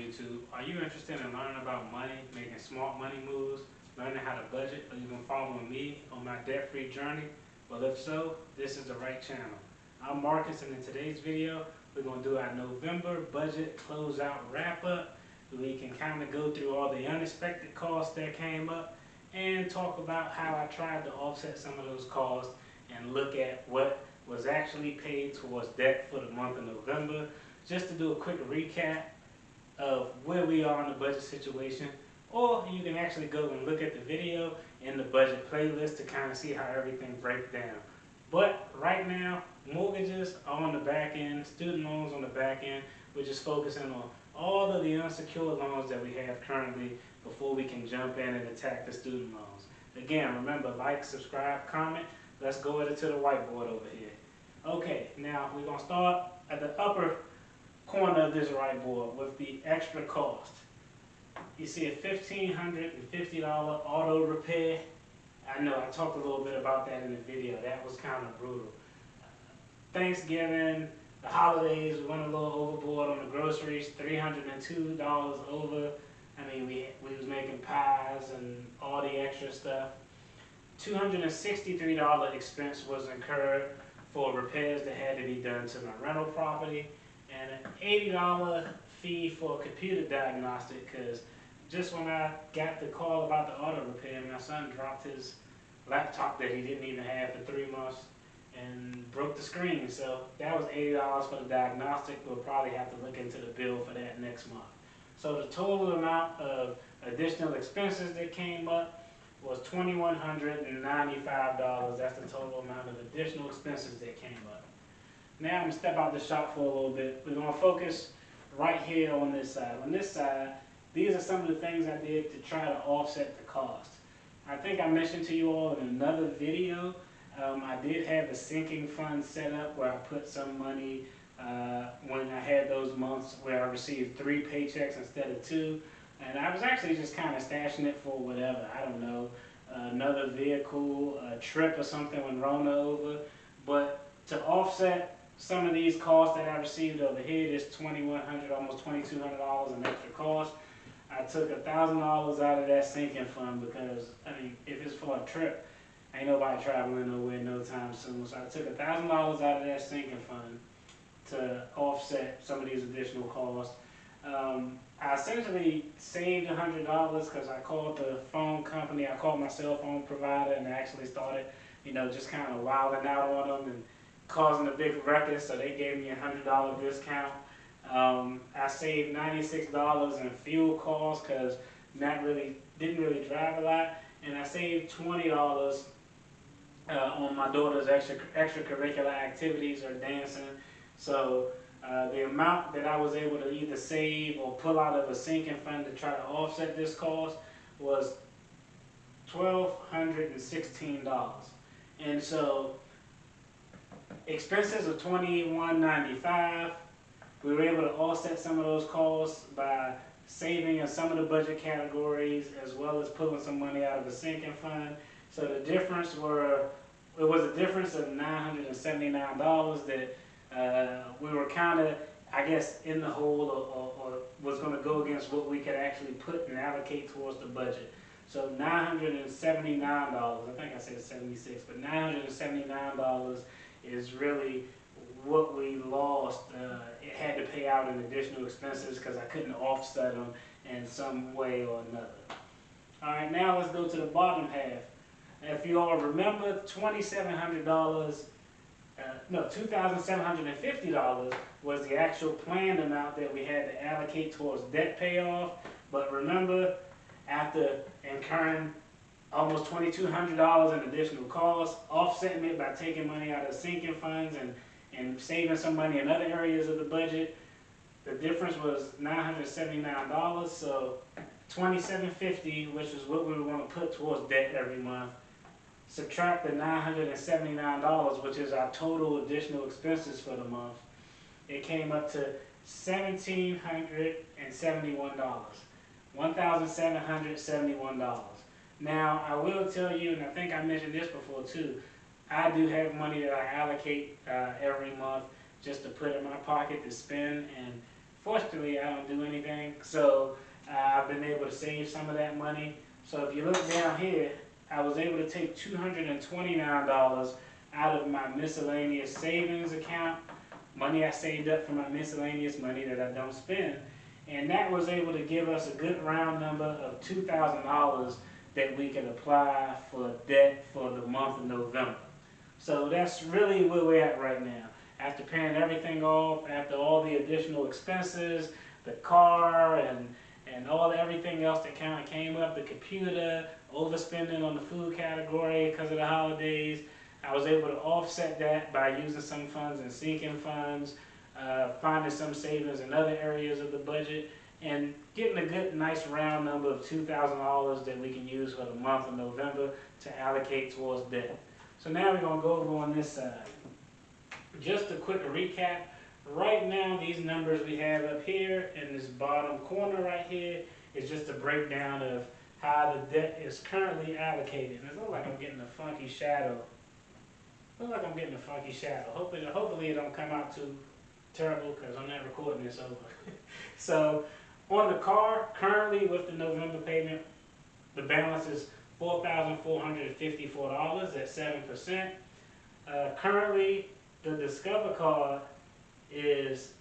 YouTube. Are you interested in learning about money, making smart money moves, learning how to budget, or even following me on my debt-free journey? Well, if so, this is the right channel. I'm Marcus, and in today's video, we're going to do our November budget closeout wrap-up. We can kind of go through all the unexpected costs that came up and talk about how I tried to offset some of those costs and look at what was actually paid towards debt for the month of November, just to do a quick recap of where we are in the budget situation. Or you can actually go and look at the video in the budget playlist to kind of see how everything breaks down. But right now, mortgages are on the back end, student loans on the back end. We're just focusing on all of the unsecured loans that we have currently before we can jump in and attack the student loans. Again, remember, like, subscribe, comment. Let's go to the whiteboard over here. Okay, now we're going to start at the upper corner of this whiteboard with the extra cost. You see a $1,550 auto repair. I know I talked a little bit about that in the video. That was kind of brutal. Thanksgiving, the holidays, we went a little overboard on the groceries, $302 over. I mean, we was making pies and all the extra stuff. $263 expense was incurred for repairs that had to be done to my rental property, and an $80 fee for a computer diagnostic, because just when I got the call about the auto repair, my son dropped his laptop that he didn't even have for 3 months and broke the screen. So that was $80 for the diagnostic. We'll probably have to look into the bill for that next month. So the total amount of additional expenses that came up was $2,195. That's the total amount of additional expenses that came up. Now I'm going to step out the shop for a little bit. We're going to focus right here on this side. On this side, these are some of the things I did to try to offset the cost. I think I mentioned to you all in another video, I did have a sinking fund set up where I put some money when I had those months where I received 3 paychecks instead of 2. And I was actually just kind of stashing it for whatever, I don't know, another vehicle, a trip or something when Rona over. But to offset some of these costs that I received over here, this $2,100, almost $2,200 in extra cost, I took $1,000 out of that sinking fund because, I mean, if it's for a trip, ain't nobody traveling nowhere no time soon. So I took $1,000 out of that sinking fund to offset some of these additional costs. I essentially saved $100 because I called the phone company, I called my cell phone provider, and I actually started, you know, just kind of wilding out on them and causing a big ruckus, so they gave me a $100 discount. I saved $96 in fuel costs because didn't really drive a lot, and I saved $20 on my daughter's extracurricular activities or dancing. So the amount that I was able to either save or pull out of a sinking fund to try to offset this cost was $1,216. And so expenses of $2,195. We were able to offset some of those costs by saving in some of the budget categories as well as pulling some money out of the sinking fund. So the difference it was a difference of $979 that we were kind of, I guess, in the hole or was going to go against what we could actually put and allocate towards the budget. So $979, I think I said 76, but $979 is really what we lost. It had to pay out in additional expenses because I couldn't offset them in some way or another. All right, now let's go to the bottom half. If you all remember, $2,750 was the actual planned amount that we had to allocate towards debt payoff. But remember, after incurring almost $2,200 in additional costs, offsetting it by taking money out of sinking funds and saving some money in other areas of the budget, the difference was $979. So $2,750, which is what we were going to put towards debt every month, subtract the $979, which is our total additional expenses for the month, it came up to $1,771. $1,771. Now, I will tell you, and I think I mentioned this before too, I do have money that I allocate every month just to put in my pocket to spend, and Fortunately, I don't do anything, so I've been able to save some of that money. So if you look down here, I was able to take $229 out of my miscellaneous savings account, money I saved up for my miscellaneous money that I don't spend, and that was able to give us a good round number of $2,000 that we could apply for debt for the month of November. So that's really where we're at right now. After paying everything off, after all the additional expenses, the car and everything else that kind of came up, the computer, overspending on the food category because of the holidays, I was able to offset that by using some funds and sinking funds, finding some savings in other areas of the budget, and getting a good, nice round number of $2,000 that we can use for the month of November to allocate towards debt. So now we're going to go over on this side. Just a quick recap. Right now, these numbers we have up here in this bottom corner right here is just a breakdown of how the debt is currently allocated. And it looks like I'm getting a funky shadow. Hopefully it don't come out too terrible because I'm not recording this over. So on the car, currently with the November payment, the balance is $4,454 at 7%. Currently, the Discover card is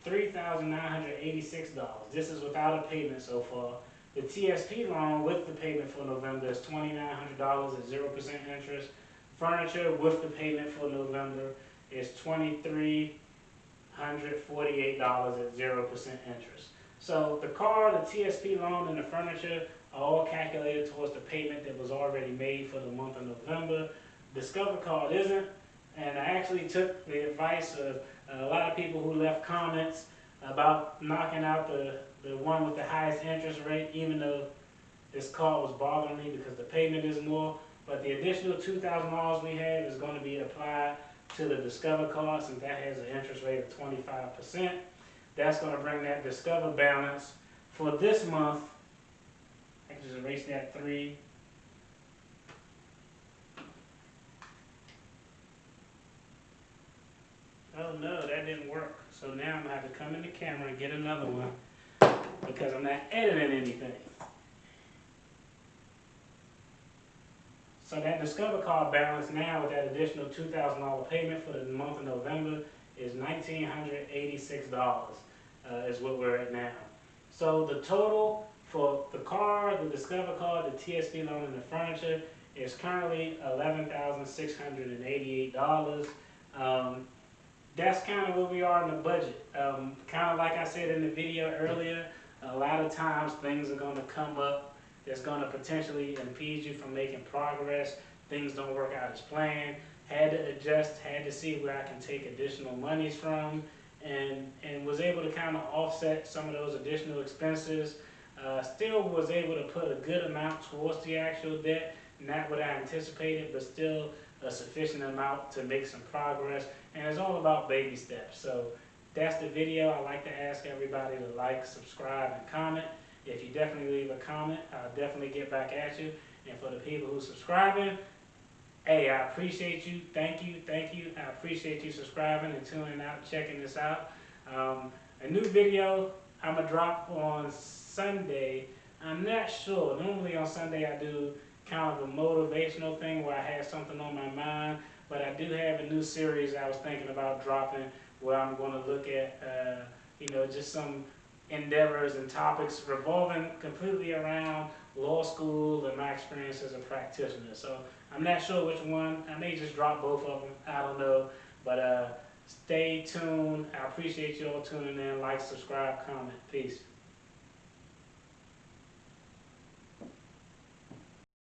$3,986. This is without a payment so far. The TSP loan with the payment for November is $2,900 at 0% interest. Furniture with the payment for November is $2,348 at 0% interest. So the car, the TSP loan, and the furniture are all calculated towards the payment that was already made for the month of November. Discover card isn't, and I actually took the advice of a lot of people who left comments about knocking out the one with the highest interest rate, even though this card was bothering me because the payment is more. But the additional $2,000 we have is going to be applied to the Discover card since that has an interest rate of 25%. That's going to bring that Discover balance for this month. I can just erase that 3. Oh no, that didn't work. So now I'm going to have to come in the camera and get another one because I'm not editing anything. So that Discover card balance now with that additional $2,000 payment for the month of November is $1,986 is what we're at now. So the total for the car, the Discover card, the TSP loan, and the furniture is currently $11,688. That's kind of where we are in the budget. Kind of like I said in the video earlier, a lot of times things are going to come up that's going to potentially impede you from making progress. Things don't work out as planned. Had to adjust, had to see where I can take additional monies from, and was able to kind of offset some of those additional expenses. Still was able to put a good amount towards the actual debt, not what I anticipated, but still a sufficient amount to make some progress. And it's all about baby steps. So that's the video. I like to ask everybody to like, subscribe, and comment. If you definitely leave a comment, I'll definitely get back at you. And for the people who are subscribing, hey, I appreciate you. Thank you. I appreciate you subscribing and tuning out, checking this out. A new video I'm going to drop on Sunday. I'm not sure. Normally on Sunday I do kind of a motivational thing where I have something on my mind. But I do have a new series I was thinking about dropping where I'm going to look at, just some endeavors and topics revolving completely around law school and my experience as a practitioner. So I'm not sure which one. I may just drop both of them. I don't know. But stay tuned. I appreciate you all tuning in. Like, subscribe, comment. Peace.